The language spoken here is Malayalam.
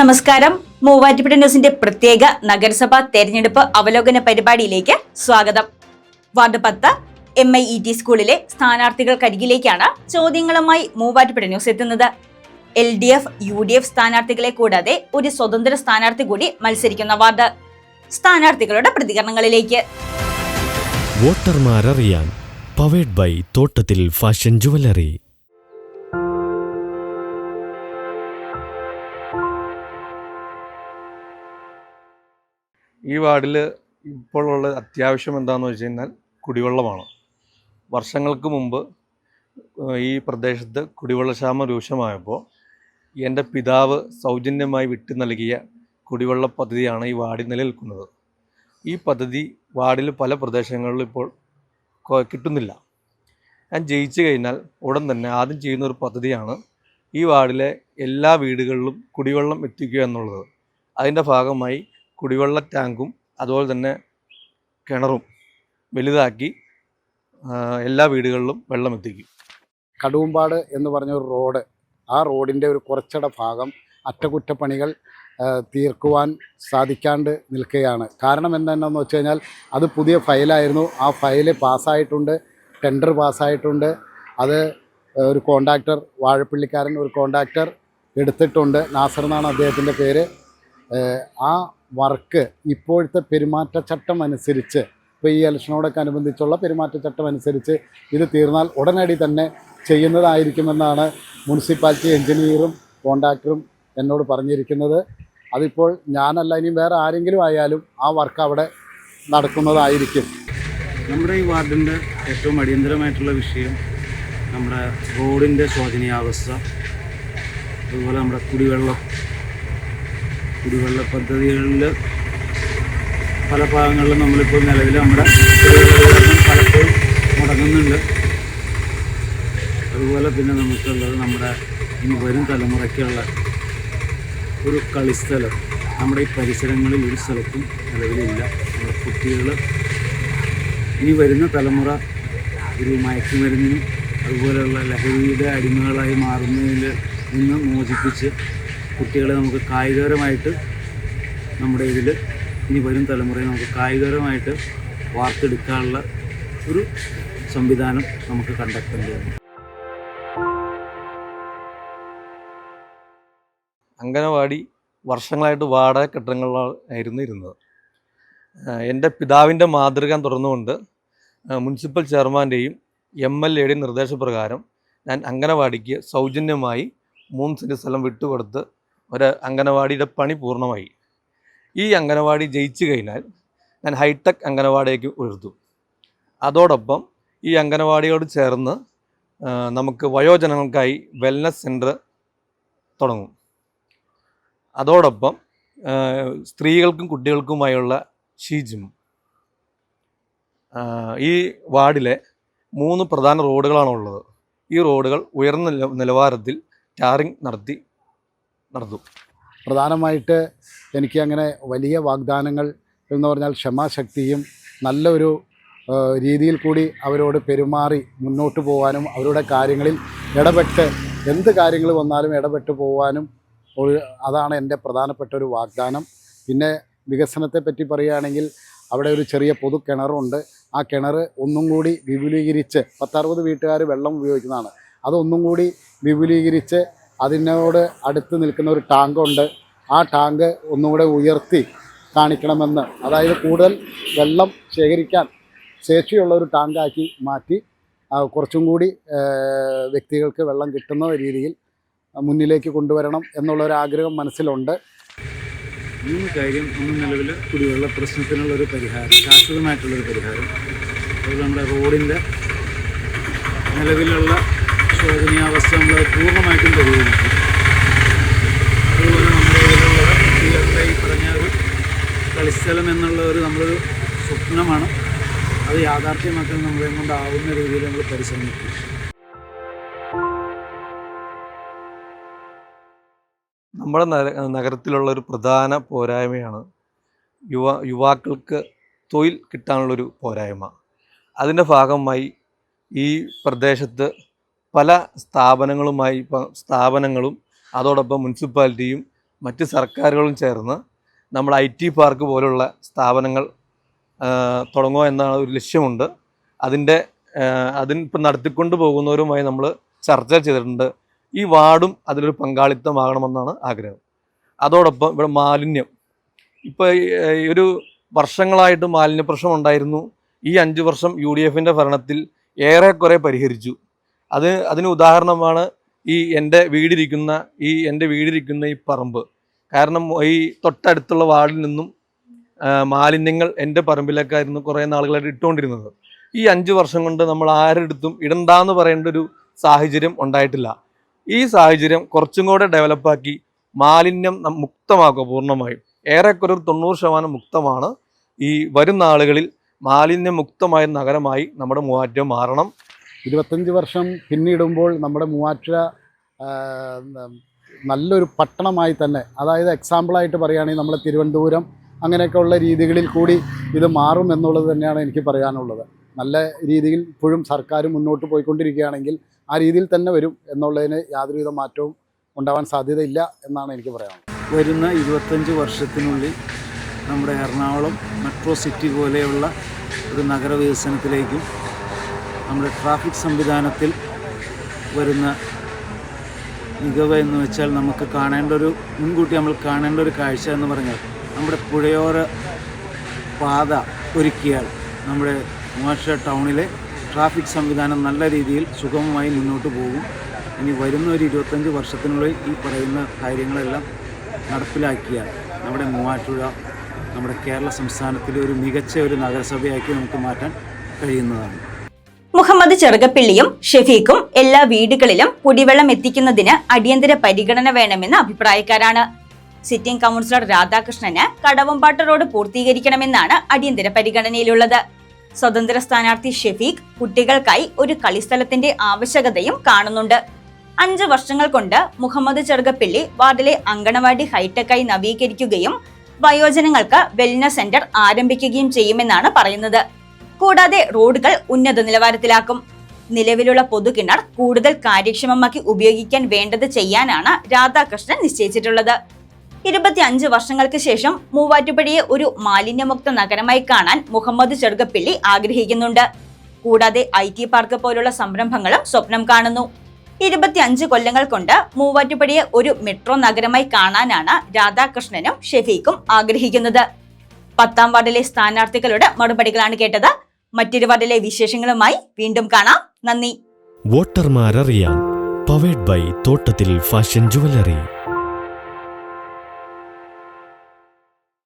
നമസ്കാരം. മൂവാറ്റുപുഴ ന്യൂസിന്റെ പ്രത്യേക നഗരസഭാ തെരഞ്ഞെടുപ്പ് അവലോകന പരിപാടിയിലേക്ക് സ്വാഗതം. വാർഡ് 10 MIET സ്കൂളിലെ സ്ഥാനാർത്ഥികൾക്കരികിലേക്കാണ് ചോദ്യങ്ങളുമായി മൂവാറ്റുപുഴ ന്യൂസ് എത്തുന്നത്. LDF, UDF സ്ഥാനാർത്ഥികളെ കൂടാതെ ഒരു സ്വതന്ത്ര സ്ഥാനാർത്ഥി കൂടി മത്സരിക്കുന്ന വാർഡ്. സ്ഥാനാർത്ഥികളുടെ പ്രതികരണങ്ങളിലേക്ക്. വോട്ടർമാരറിയാൻ പവേഡ് ബൈ തോട്ടത്തിൽ ഫാഷൻ ജുവലറി. ഈ വാർഡിൽ ഇപ്പോഴുള്ള അത്യാവശ്യം എന്താണെന്ന് വെച്ച് കഴിഞ്ഞാൽ കുടിവെള്ളമാണ്. വർഷങ്ങൾക്ക് മുമ്പ് ഈ പ്രദേശത്ത് കുടിവെള്ളക്ഷാമം രൂക്ഷമായപ്പോൾ എൻ്റെ പിതാവ് സൗജന്യമായി വിട്ടു നൽകിയ കുടിവെള്ള പദ്ധതിയാണ് ഈ വാർഡിൽ നിലനിൽക്കുന്നത്. ഈ പദ്ധതി വാർഡിൽ പല പ്രദേശങ്ങളിലും ഇപ്പോൾ കിട്ടുന്നില്ല. ഞാൻ ജയിച്ചു കഴിഞ്ഞാൽ ഉടൻ തന്നെ ആദ്യം ചെയ്യുന്നൊരു പദ്ധതിയാണ് ഈ വാർഡിലെ എല്ലാ വീടുകളിലും കുടിവെള്ളം എത്തിക്കുക എന്നുള്ളത്. അതിൻ്റെ ഭാഗമായി കുടിവെള്ള ടാങ്കും അതുപോലെ തന്നെ കിണറും വലുതാക്കി എല്ലാ വീടുകളിലും വെള്ളം എത്തിക്കും. കടുവമ്പാട് എന്ന് പറഞ്ഞൊരു റോഡ്, ആ റോഡിൻ്റെ ഒരു കുറച്ചട ഭാഗം അറ്റകുറ്റപ്പണികൾ തീർക്കുവാൻ സാധിക്കാണ്ട് നിൽക്കുകയാണ്. കാരണം എന്താണെന്ന് വെച്ച് കഴിഞ്ഞാൽ അത് പുതിയ ഫയലായിരുന്നു. ആ ഫയല് പാസ്സായിട്ടുണ്ട്, ടെൻഡർ പാസ്സായിട്ടുണ്ട്. അത് ഒരു കോൺട്രാക്ടർ, വാഴപ്പള്ളിക്കാരൻ ഒരു കോൺട്രാക്ടർ എടുത്തിട്ടുണ്ട്. നാസർ എന്നാണ് അദ്ദേഹത്തിൻ്റെ പേര്. ആ വർക്ക് ഇപ്പോഴത്തെ പെരുമാറ്റച്ചട്ടം അനുസരിച്ച്, ഇപ്പോൾ ഈ ഇലക്ഷനോടൊക്കെ അനുബന്ധിച്ചുള്ള പെരുമാറ്റച്ചട്ടം അനുസരിച്ച് ഇത് തീർന്നാൽ ഉടനടി തന്നെ ചെയ്യുന്നതായിരിക്കുമെന്നാണ് മുനിസിപ്പാലിറ്റി എഞ്ചിനീയറും കോൺട്രാക്ടറും എന്നോട് പറഞ്ഞിരിക്കുന്നത്. അതിപ്പോൾ ഞാനല്ല, ഇനി വേറെ ആരെങ്കിലും ആയാലും ആ വർക്ക് അവിടെ നടക്കുന്നതായിരിക്കും. നമ്മുടെ ഈ വാർഡിൻ്റെ ഏറ്റവും അടിയന്തരമായിട്ടുള്ള വിഷയം നമ്മുടെ റോഡിൻ്റെ ശോചനീയാവസ്ഥ, അതുപോലെ നമ്മുടെ കുടിവെള്ള പദ്ധതികളിൽ പല ഭാഗങ്ങളിലും നമ്മളിപ്പോൾ നിലവിൽ നമ്മുടെ പലപ്പോഴും മുടങ്ങുന്നുണ്ട്. അതുപോലെ പിന്നെ നമുക്കുള്ളത് നമ്മുടെ ഇനി വരും തലമുറയ്ക്കുള്ള ഒരു കളിസ്ഥലം നമ്മുടെ ഈ പരിസരങ്ങളിൽ ഒരു സ്ഥലത്തും നിലവിലില്ല. നമ്മുടെ കുട്ടികൾ, ഇനി വരുന്ന തലമുറ ഒരു മയക്കുമരുന്നിനും അതുപോലെയുള്ള ലഹരിയുടെ അടിമകളായി മാറുന്നതിൽ നിന്ന് മോചിപ്പിച്ച് കുട്ടികളെ നമുക്ക് കായികപരമായിട്ട് നമ്മുടെ ഇതിൽ ഇനി വരും തലമുറയെ നമുക്ക് കായികപരമായിട്ട് വാർത്തെടുക്കാനുള്ള ഒരു സംവിധാനം നമുക്ക് കണ്ടെത്തേണ്ടതുണ്ട്. അംഗനവാടി വർഷങ്ങളായിട്ട് വാടക കെട്ടിടങ്ങളിലായിരുന്നു ഇരുന്നത്. എൻ്റെ പിതാവിൻ്റെ മാതൃക തുടർന്നുകൊണ്ട് മുനിസിപ്പൽ ചെയർമാൻ്റെയും MLAയുടെയും നിർദ്ദേശപ്രകാരം ഞാൻ അംഗനവാടിക്ക് സൗജന്യമായി 3 സെൻറ്റ് സ്ഥലം വിട്ടുകൊടുത്ത് ഒരു അംഗനവാടിയുടെ പണി പൂർണ്ണമായി. ഈ അംഗനവാടി ജയിച്ചു കഴിഞ്ഞാൽ ഞാൻ ഹൈടെക് അംഗനവാടിയേക്ക് ഉയർത്തും. അതോടൊപ്പം ഈ അംഗനവാടിയോട് ചേർന്ന് നമുക്ക് വയോജനങ്ങൾക്കായി വെൽനസ് സെൻറ്റർ തുടങ്ങും. അതോടൊപ്പം സ്ത്രീകൾക്കും കുട്ടികൾക്കുമായുള്ള ജിം. ഈ വാർഡിലെ 3 പ്രധാന റോഡുകളാണുള്ളത്. ഈ റോഡുകൾ ഉയർന്ന നിലവാരത്തിൽ ടാറിങ് നടത്തും. പ്രധാനമായിട്ട് എനിക്ക് അങ്ങനെ വലിയ വാഗ്ദാനങ്ങൾ എന്ന് പറഞ്ഞാൽ ക്ഷമാശക്തിയും നല്ലൊരു രീതിയിൽ കൂടി അവരോട് പെരുമാറി മുന്നോട്ട് പോകാനും അവരുടെ കാര്യങ്ങളിൽ ഇടപെട്ട് എന്ത് കാര്യങ്ങൾ വന്നാലും ഇടപെട്ട് പോകാനും അതാണ് എൻ്റെ പ്രധാനപ്പെട്ട ഒരു വാഗ്ദാനം. പിന്നെ വികസനത്തെ പറ്റി പറയുകയാണെങ്കിൽ അവിടെ ഒരു ചെറിയ പൊതു കിണറുണ്ട്. ആ കിണർ ഒന്നും കൂടി വിപുലീകരിച്ച് 10-60 വീട്ടുകാർ വെള്ളം ഉപയോഗിക്കുന്നതാണ്. അതൊന്നും കൂടി വിപുലീകരിച്ച് അതിനോട് അടുത്ത് നിൽക്കുന്ന ഒരു ടാങ്കുണ്ട്. ആ ടാങ്ക് ഒന്നുകൂടെ ഉയർത്തി കാണിക്കണമെന്ന്, അതായത് കൂടുതൽ വെള്ളം ശേഖരിക്കാൻ ശേഷിയുള്ള ഒരു ടാങ്കാക്കി മാറ്റി കുറച്ചും കൂടി വ്യക്തികൾക്ക് വെള്ളം കിട്ടുന്ന രീതിയിൽ മുന്നിലേക്ക് കൊണ്ടുവരണം എന്നുള്ളൊരാഗ്രഹം മനസ്സിലുണ്ട്. 3 കാര്യം. ഒന്ന്, നിലവിൽ കുടിവെള്ള പ്രശ്നത്തിനുള്ളൊരു പരിഹാരം, ശാശ്വതമായിട്ടുള്ളൊരു പരിഹാരം. അതുപോലെ നമ്മുടെ റോഡിൻ്റെ നിലവിലുള്ള ശോചനീയാവസ്ഥ നമ്മൾ പൂർണ്ണമായിട്ടും പരിഹരിക്കും. അതുപോലെ നമ്മുടെ ഇതിലുള്ള കുട്ടികളുടെ ഈ പറഞ്ഞ ഒരു കളിസ്ഥലം എന്നുള്ള നമ്മളൊരു സ്വപ്നമാണ്. അത് യാഥാർത്ഥ്യമാക്കാൻ നമ്മളെ കൊണ്ടാവുന്ന രീതിയിൽ നമ്മൾ പരിശ്രമിക്കും. നമ്മുടെ നഗരത്തിലുള്ള ഒരു പ്രധാന പോരായ്മയാണ് യുവാക്കൾക്ക് തൊഴിൽ കിട്ടാനുള്ളൊരു പോരായ്മ. അതിൻ്റെ ഭാഗമായി ഈ പ്രദേശത്ത് പല സ്ഥാപനങ്ങളും അതോടൊപ്പം മുനിസിപ്പാലിറ്റിയും മറ്റ് സർക്കാരുകളും ചേർന്ന് നമ്മൾ IT പാർക്ക് പോലുള്ള സ്ഥാപനങ്ങൾ തുടങ്ങുക എന്നാണ് ഒരു ലക്ഷ്യമുണ്ട്. അതിനിപ്പോൾ നടത്തിക്കൊണ്ട് പോകുന്നവരുമായി നമ്മൾ ചർച്ച ചെയ്തിട്ടുണ്ട്. ഈ വാർഡും അതിലൊരു പങ്കാളിത്തമാകണമെന്നാണ് ആഗ്രഹം. അതോടൊപ്പം ഇവിടെ മാലിന്യം, ഇപ്പോൾ ഒരു വർഷങ്ങളായിട്ട് മാലിന്യ പ്രശ്നം ഉണ്ടായിരുന്നു. ഈ 5 വർഷം UDFൻ്റെ ഭരണത്തിൽ ഏറെക്കുറെ പരിഹരിച്ചു. അതിന് ഉദാഹരണമാണ് എൻ്റെ വീടിരിക്കുന്ന ഈ പറമ്പ്. കാരണം ഈ തൊട്ടടുത്തുള്ള വാർഡിൽ നിന്നും മാലിന്യങ്ങൾ എൻ്റെ പറമ്പിലേക്കായിരുന്നു കുറേ നാളുകളായിട്ട് ഇട്ടുകൊണ്ടിരുന്നത്. ഈ 5 വർഷം കൊണ്ട് നമ്മൾ ആരെടുത്തും ഇടണ്ടാന്ന് പറയേണ്ട ഒരു സാഹചര്യം ഉണ്ടായിട്ടില്ല. ഈ സാഹചര്യം കുറച്ചും കൂടെ ഡെവലപ്പാക്കി മാലിന്യം മുക്തമാക്കുക പൂർണ്ണമായും. ഏറെക്കുറെ 90% മുക്തമാണ്. ഈ വരുന്ന നാളുകളിൽ മാലിന്യമുക്തമായ നഗരമായി നമ്മുടെ മൂവാറ്റുപുഴ മാറണം. 25 വർഷം പിന്നിടുമ്പോൾ നമ്മുടെ മൂവാറ്റുപുഴ നല്ലൊരു പട്ടണമായി തന്നെ, അതായത് എക്സാമ്പിളായിട്ട് പറയുകയാണെങ്കിൽ നമ്മൾ തിരുവനന്തപുരം അങ്ങനെയൊക്കെയുള്ള രീതികളിൽ കൂടി ഇത് മാറും എന്നുള്ളത് തന്നെയാണ് എനിക്ക് പറയാനുള്ളത്. നല്ല രീതിയിൽ ഇപ്പോഴും സർക്കാർ മുന്നോട്ട് പോയിക്കൊണ്ടിരിക്കുകയാണെങ്കിൽ ആ രീതിയിൽ തന്നെ വരും എന്നുള്ളതിന് യാതൊരുവിധ മാറ്റവും ഉണ്ടാവാൻ സാധ്യതയില്ല എന്നാണ് എനിക്ക് പറയാനുള്ളത്. വരുന്ന 25 വർഷത്തിനുള്ളിൽ നമ്മുടെ എറണാകുളം മെട്രോ സിറ്റി പോലെയുള്ള ഒരു നഗരവികസനത്തിലേക്കും നമ്മുടെ ട്രാഫിക് സംവിധാനത്തിൽ വരുന്ന മികവ് എന്ന് വെച്ചാൽ നമുക്ക് മുൻകൂട്ടി നമ്മൾ കാണേണ്ട ഒരു കാഴ്ച എന്ന് പറഞ്ഞാൽ നമ്മുടെ പുഴയോര പാത ഒരുക്കിയാൽ നമ്മുടെ മൂവാറ്റുപുഴ ടൗണിലെ ട്രാഫിക് സംവിധാനം നല്ല രീതിയിൽ സുഗമമായി മുന്നോട്ട് പോകും. ഇനി വരുന്ന ഒരു 25 വർഷത്തിനുള്ളിൽ ഈ പറയുന്ന കാര്യങ്ങളെല്ലാം നടപ്പിലാക്കിയാൽ നമ്മുടെ മൂവാറ്റുപുഴ നമ്മുടെ കേരള സംസ്ഥാനത്തിലെ ഒരു മികച്ച ഒരു നഗരസഭയാക്കി നമുക്ക് മാറ്റാൻ കഴിയുന്നതാണ്. മുഹമ്മദ് ചെറുകപ്പിള്ളിയും ഷെഫീഖും എല്ലാ വീടുകളിലും കുടിവെള്ളം എത്തിക്കുന്നതിന് അടിയന്തര പരിഗണന വേണമെന്ന അഭിപ്രായക്കാരാണ്. സിറ്റിംഗ് കൗൺസിലർ രാധാകൃഷ്ണന് കടവമ്പാട്ട് റോഡ് പൂർത്തീകരിക്കണമെന്നാണ് അടിയന്തര പരിഗണനയിലുള്ളത്. സ്വതന്ത്ര സ്ഥാനാർത്ഥി ഷെഫീഖ് കുട്ടികൾക്കായി ഒരു കളിസ്ഥലത്തിന്റെ ആവശ്യകതയും കാണുന്നുണ്ട്. 5 വർഷങ്ങൾ കൊണ്ട് മുഹമ്മദ് ചെറുകപ്പിള്ളി വാർഡിലെ അങ്കണവാടി ഹൈടെക്കായി നവീകരിക്കുകയും വയോജനങ്ങൾക്ക് വെൽനസ് സെന്റർ ആരംഭിക്കുകയും ചെയ്യുമെന്നാണ് പറയുന്നത്. കൂടാതെ റോഡുകൾ ഉന്നത നിലവാരത്തിലാക്കും. നിലവിലുള്ള പൊതുകിണർ കൂടുതൽ കാര്യക്ഷമമാക്കി ഉപയോഗിക്കാൻ വേണ്ടത് ചെയ്യാനാണ് രാധാകൃഷ്ണൻ നിശ്ചയിച്ചിട്ടുള്ളത്. 25 വർഷങ്ങൾക്ക് ശേഷം മൂവാറ്റുപുഴയെ ഒരു മാലിന്യമുക്ത നഗരമായി കാണാൻ മുഹമ്മദ് ചെറുകപ്പിള്ളി ആഗ്രഹിക്കുന്നുണ്ട്. കൂടാതെ IT പാർക്ക് പോലുള്ള സംരംഭങ്ങളും സ്വപ്നം കാണുന്നു. 25 കൊല്ലങ്ങൾ കൊണ്ട് മൂവാറ്റുപുഴയെ ഒരു മെട്രോ നഗരമായി കാണാനാണ് രാധാകൃഷ്ണനും ഷെഫീഖും ആഗ്രഹിക്കുന്നത്. 10ാം വാർഡിലെ സ്ഥാനാർത്ഥികളുടെ മറുപടികളാണ് കേട്ടത്. മറ്റൊരു വാർഡിലെ വിശേഷങ്ങളുമായി വീണ്ടും കാണാം. നന്ദി. വോട്ടർമാരറിയാൻ പവേഡ് ബൈ തോട്ടത്തിൽ ഫാഷൻ ജുവല്ലറി.